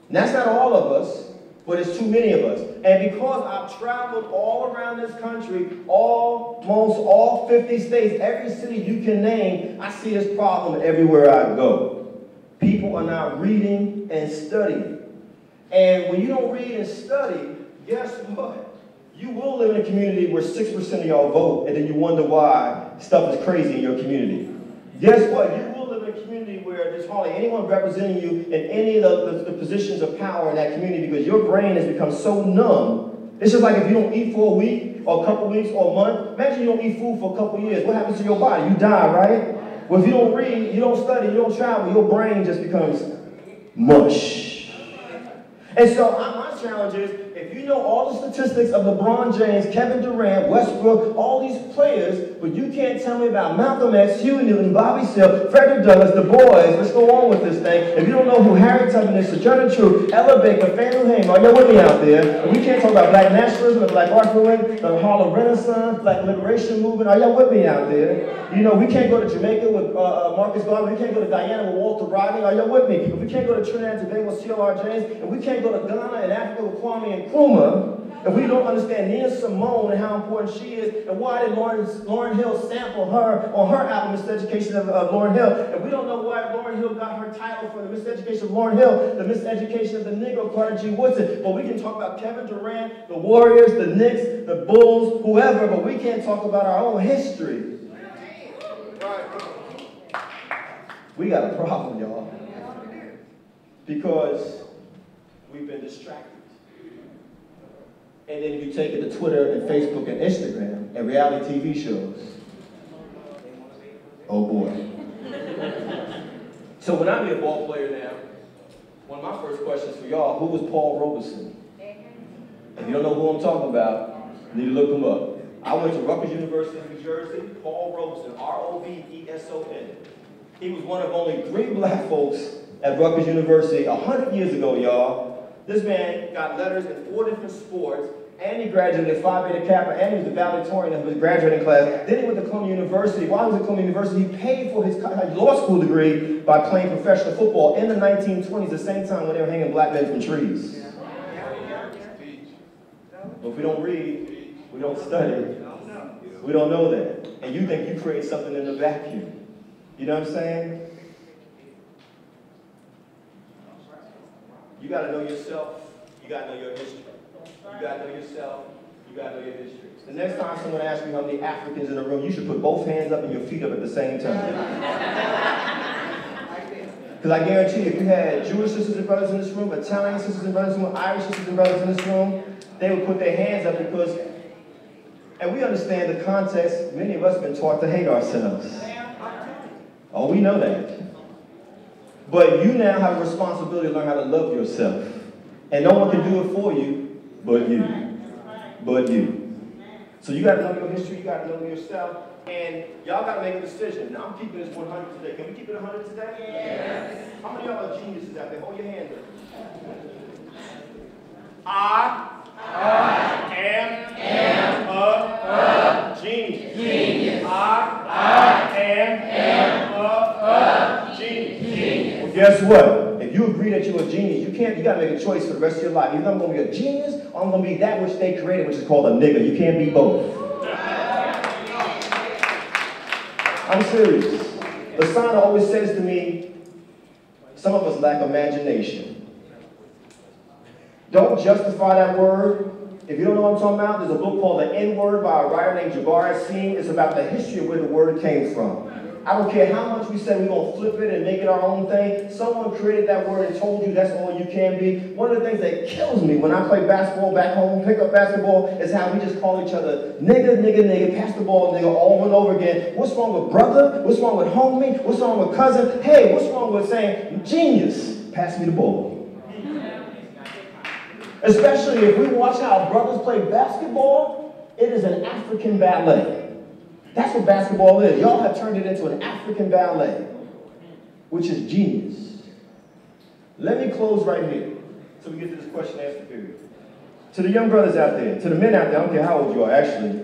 And that's not all of us, but it's too many of us. And because I've traveled all around this country, almost all 50 states, every city you can name, I see this problem everywhere I go. People are not reading and studying. And when you don't read and study, guess what? You will live in a community where 6% of y'all vote, and then you wonder why stuff is crazy in your community. Guess what? You will live in a community where there's hardly anyone representing you in any of the positions of power in that community because your brain has become so numb. It's just like if you don't eat for a week, or a couple weeks, or a month. Imagine you don't eat food for a couple years. What happens to your body? You die, right? Well, if you don't read, you don't study, you don't travel, your brain just becomes mush. And so my challenge is, if you know all the statistics of LeBron James, Kevin Durant, Westbrook, all these players, but you can't tell me about Malcolm X, Huey Newton, Bobby Seale, Frederick Douglass, Du Bois, let's go on with this thing. If you don't know who Harriet Tubman is, Sojourner Truth, Ella Baker, Fannie Lou Hamer, are y'all with me out there? And we can't talk about black nationalism, the black art movement, the Harlem Renaissance, black liberation movement, are y'all with me out there? You know, we can't go to Jamaica with Marcus Garvey, we can't go to Guyana with Walter Rodney, are y'all with me? We can't go to Trinidad and Tobago with C.L.R. James, and we can't go to Ghana and Africa with Kwame Uma, if we don't understand Nina Simone and how important she is, and why did Lauryn Hill sample her on her album, Miseducation of Lauryn Hill, if we don't know why Lauryn Hill got her title from the Miseducation of Lauryn Hill, the Miseducation of the Negro, Carter G. Woodson, but we can talk about Kevin Durant, the Warriors, the Knicks, the Bulls, whoever, but we can't talk about our own history. We got a problem, y'all, because we've been distracted. And then you take it to Twitter and Facebook and Instagram and reality TV shows. Oh boy. So when I be a ball player now, one of my first questions for y'all, who was Paul Robeson? If you don't know who I'm talking about, you need to look him up. I went to Rutgers University in New Jersey. Paul Robeson, R-O-B-E-S-O-N. He was one of only 3 black folks at Rutgers University 100 years ago, y'all. This man got letters in 4 different sports, and he graduated Phi Beta Kappa, and he was the valedictorian of his graduating class. Then he went to Columbia University. While he was at Columbia University, he paid for his law school degree by playing professional football in the 1920s, the same time when they were hanging black men from trees. But if we don't read, we don't study, we don't know that. And you think you create something in a vacuum. You know what I'm saying? You got to know yourself. You got to know your history. You got to know yourself. You got to know your history. The next time someone asks you how many Africans in the room, you should put both hands up and your feet up at the same time. Because I guarantee you, if you had Jewish sisters and brothers in this room, Italian sisters and brothers in this room, Irish sisters and brothers in this room, they would put their hands up because, and we understand the context, many of us have been taught to hate ourselves. Oh, we know that. But you now have a responsibility to learn how to love yourself. And no one can do it for you but you. But you. So you got to know your history, you got to know yourself, and y'all got to make a decision. Now, I'm keeping this 100 today. Can we keep it 100 today? Yes. How many of y'all are geniuses out there? Hold your hand up. I am a genius. I am a genius. Well, guess what? If you agree that you're a genius, you got to make a choice for the rest of your life. Either I'm going to be a genius or I'm going to be that which they created, which is called a nigga. You can't be both. I'm serious. Lasana always says to me, some of us lack imagination. Don't justify that word. If you don't know what I'm talking about, there's a book called The N-Word by a writer named Jabbar Hassim. It's about the history of where the word came from. I don't care how much we say we're going to flip it and make it our own thing. Someone created that word and told you that's all you can be. One of the things that kills me when I play basketball back home, pick up basketball, is how we just call each other nigga, nigga, nigga, pass the ball, nigga, all and over again. What's wrong with brother? What's wrong with homie? What's wrong with cousin? Hey, what's wrong with saying genius? Pass me the ball. Especially if we watch how brothers play basketball, it is an African ballet. That's what basketball is. Y'all have turned it into an African ballet, which is genius. Let me close right here so we get to this question and answer period. To the young brothers out there, to the men out there, I don't care how old you are, actually.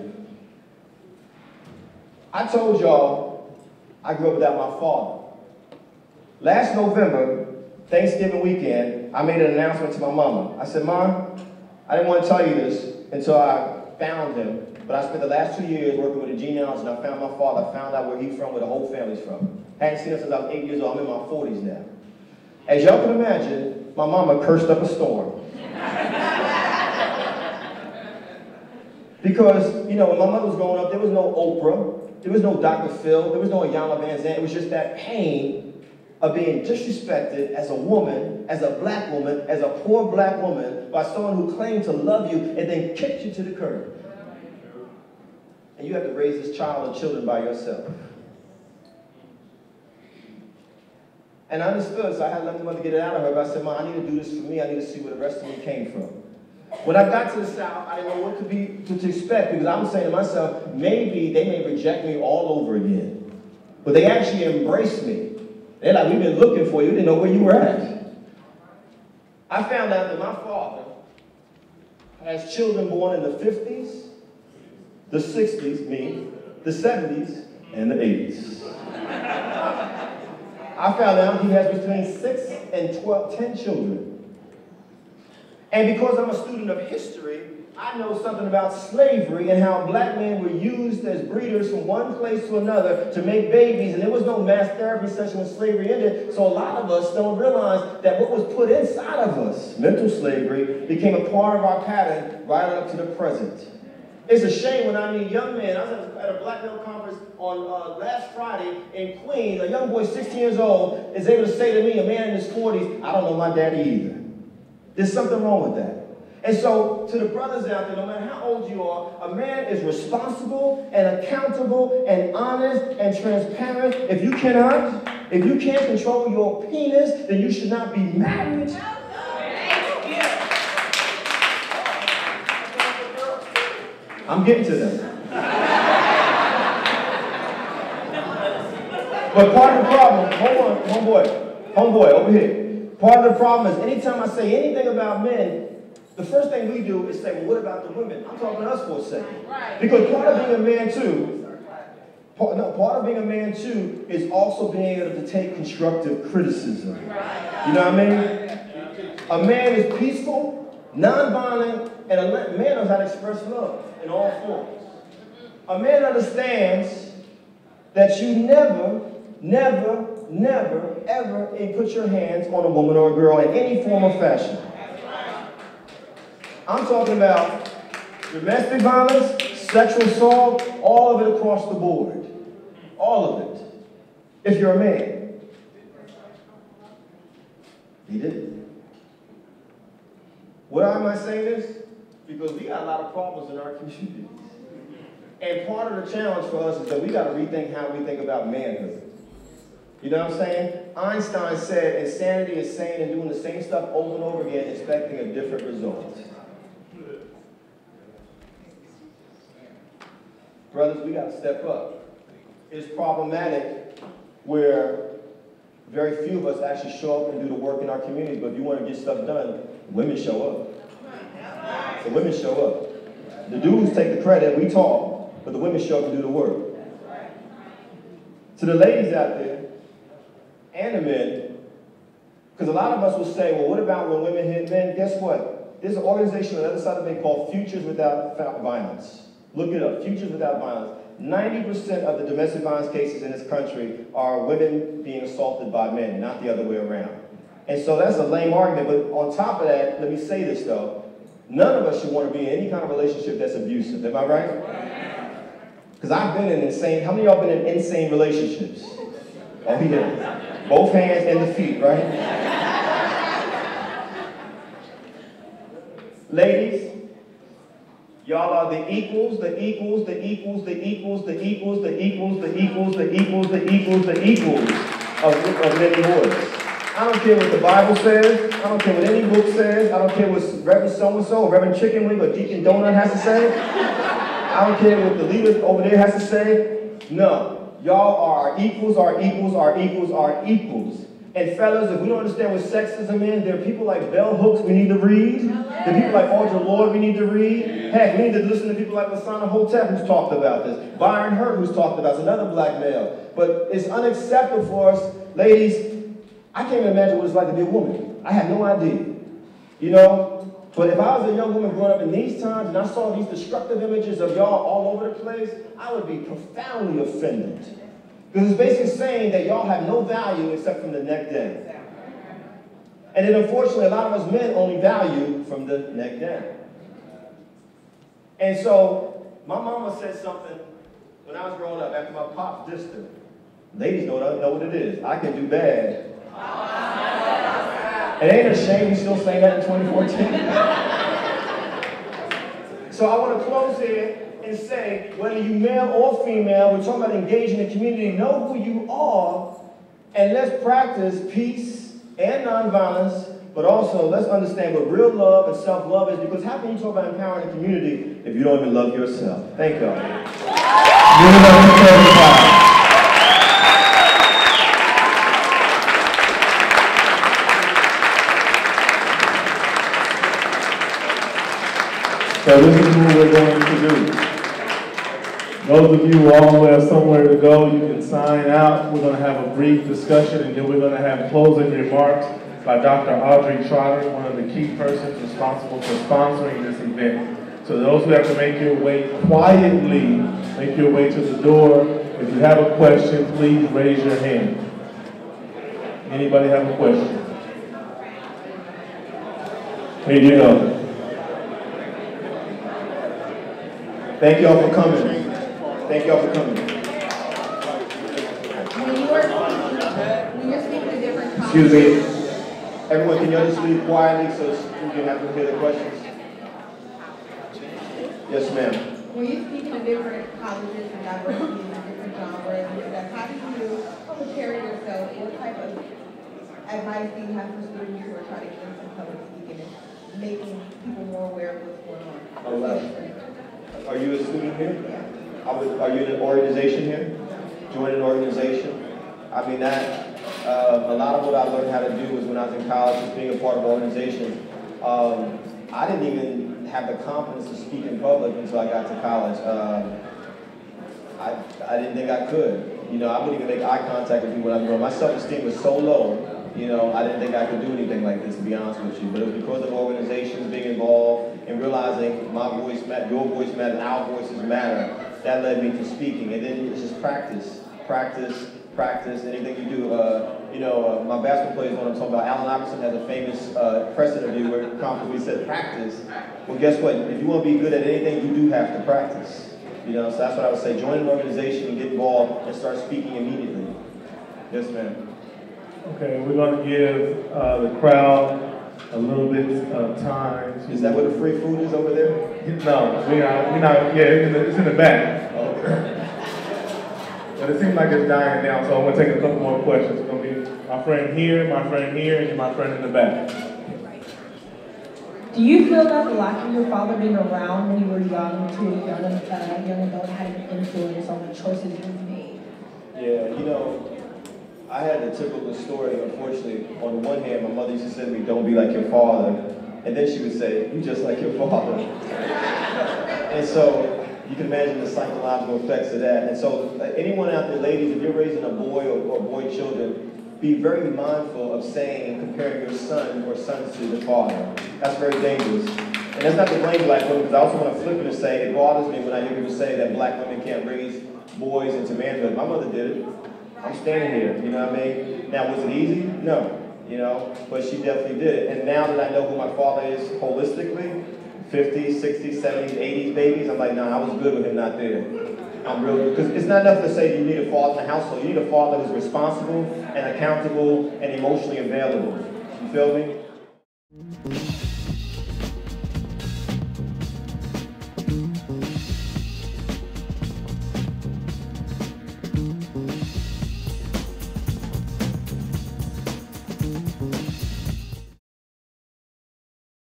I told y'all I grew up without my father. Last November, Thanksgiving weekend, I made an announcement to my mama. I said, Mom, I didn't want to tell you this until I found him. But I spent the last 2 years working with a genealogy, and I found my father. I found out where he's from, where the whole family's from. Hadn't seen him since I was 8 years old. I'm in my 40s now. As y'all can imagine, my mama cursed up a storm. Because, you know, when my mother was growing up, there was no Oprah, there was no Dr. Phil, there was no Ayanna Van Zandt. It was just that pain of being disrespected as a woman, as a black woman, as a poor black woman, by someone who claimed to love you and then kicked you to the curb. And you have to raise this child and children by yourself. And I understood, so I had to let my mother get it out of her, but I said, Mom, I need to do this for me. I need to see where the rest of me came from. When I got to the South, I didn't know what to expect, because I'm saying to myself, maybe they may reject me all over again. But they actually embraced me. They're like, we've been looking for you. We didn't know where you were at. I found out that my father has children born in the 50s, the 60s, me, the 70s, and the 80s. I found out he has between 6 and 10 children. And because I'm a student of history, I know something about slavery and how black men were used as breeders from one place to another to make babies, and there was no mass therapy session when slavery ended, so a lot of us don't realize that what was put inside of us, mental slavery, became a part of our pattern right up to the present. It's a shame when I meet young men. I was at a black male conference on last Friday in Queens. A young boy, 16 years old, is able to say to me, a man in his 40s, I don't know my daddy either. There's something wrong with that. And so, to the brothers out there, no matter how old you are, a man is responsible and accountable and honest and transparent. If you can't control your penis, then you should not be married. I'm getting to them. But part of the problem, hold on, homeboy, over here. Part of the problem is anytime I say anything about men, the first thing we do is say, well, what about the women? I'm talking to us for a second. Right. Because part of being a man too, part of being a man too is also being able to take constructive criticism. Right. You know what I mean? A man is peaceful, nonviolent, and a man knows how to express love in all forms. A man understands that you never, ever put your hands on a woman or a girl in any form or fashion. I'm talking about domestic violence, sexual assault, all of it across the board. All of it. If you're a man. He did it. Why am I saying this? Because we got a lot of problems in our communities. And part of the challenge for us is that we got to rethink how we think about manhood. You know what I'm saying? Einstein said insanity is saying and doing the same stuff over and over again, expecting a different result. Brothers, we got to step up. It's problematic where very few of us actually show up and do the work in our community, but if you want to get stuff done, women show up. So women show up. The dudes take the credit, we talk, but the women show up and do the work. To the ladies out there, and the men, because a lot of us will say, well, what about when women hit men? Guess what? There's an organization on the other side of the thing called Futures Without Violence. Look it up, Futures Without Violence. 90% of the domestic violence cases in this country are women being assaulted by men, not the other way around. And so that's a lame argument, but on top of that, let me say this though, none of us should want to be in any kind of relationship that's abusive, am I right? Because I've been in insane, how many of y'all been in insane relationships? Oh, he did. Both hands and the feet, right? Ladies, y'all are the equals of many boys. I don't care what the Bible says. I don't care what any book says. I don't care what Reverend so-and-so, Reverend Chicken Wing, or Deacon Donut has to say. I don't care what the leader over there has to say. No. Y'all are our equals. And fellas, if we don't understand what sexism is, there are people like Bell Hooks we need to read. There are people like Audre Lorde we need to read. Heck, we need to listen to people like Lasana Hotep who's talked about this. Byron Hurt who's talked about it, another black male. But it's unacceptable for us, ladies. I can't even imagine what it's like to be a woman. I have no idea. You know? But if I was a young woman growing up in these times and I saw these destructive images of y'all all over the place, I would be profoundly offended. Because it's basically saying that y'all have no value except from the neck down. And then unfortunately, a lot of us men only value from the neck down. And so, my mama said something when I was growing up after my pops dissed her. Ladies know what it is. I can do bad. It ain't a shame we still saying that in 2014. So I want to close here and say, whether you male or female, we're talking about engaging the community, know who you are, and let's practice peace and nonviolence, but also let's understand what real love and self-love is, because how can you talk about empowering the community if you don't even love yourself? Thank y'all. So this is what we're going to do. Those of you who all have somewhere to go, you can sign out. We're going to have a brief discussion, and then we're going to have closing remarks by Dr. Audrey Trotter, one of the key persons responsible for sponsoring this event. So those who have to make your way quietly, make your way to the door. If you have a question, please raise your hand. Anybody have a question? Here you go. Thank y'all for coming. Thank y'all for coming. When you're speaking to different colleges. Excuse me. Everyone, can y'all just leave quietly so we can have to hear the questions? Yes, ma'am. When you speak to different colleges and diversity and different genres and stuff, how do you prepare yourself? What type of advice do you have for students who are trying to get into public speaking and making people more aware of what's going on? Are you a student here? Yeah. Are you in an organization here? Join an organization? I mean, a lot of what I learned how to do was when I was in college, was being a part of organizations. I didn't even have the confidence to speak in public until I got to college. I didn't think I could. You know, I wouldn't even make eye contact with people when I was growing. My self-esteem was so low, you know, I didn't think I could do anything like this, to be honest with you. But it was because of organizations being involved and realizing my voice matters, your voice matters, our voices matter. That led me to speaking. And then it's just practice, practice, practice. Anything you do, my basketball player is what I'm talking about. Allen Iverson has a famous press interview where he said, practice. Well, guess what? If you want to be good at anything, you do have to practice. You know, so that's what I would say. Join an organization and get involved and start speaking immediately. Yes, ma'am. Okay, we're going to give the crowd a little bit of time. Is that where the free food is over there? No, we're not. Yeah, it's in the back. Okay. But it seems like it's dying down, so I'm going to take a couple more questions. It's going to be my friend here, and my friend in the back. Do you feel that lacking your father being around when you were young to a young adult had an influence on the choices you made? Yeah, you know, I had the typical story, unfortunately. On the one hand, my mother used to say to me, don't be like your father. And then she would say, you just like your father. And so, you can imagine the psychological effects of that. And so, anyone out there, ladies, if you're raising a boy or boy children, be very mindful of saying and comparing your son or sons to the father. That's very dangerous. And that's not to blame black women, because I also want to flip it and say, it bothers me when I hear people say that black women can't raise boys into manhood. My mother did it. I'm standing here, you know what I mean? Now, was it easy? No, you know, but she definitely did it. And now that I know who my father is holistically, 50s, 60s, 70s, 80s babies, I'm like, nah, I was good with him not there. I'm real good. Because it's not enough to say you need a father in the household. You need a father who's responsible and accountable and emotionally available. You feel me?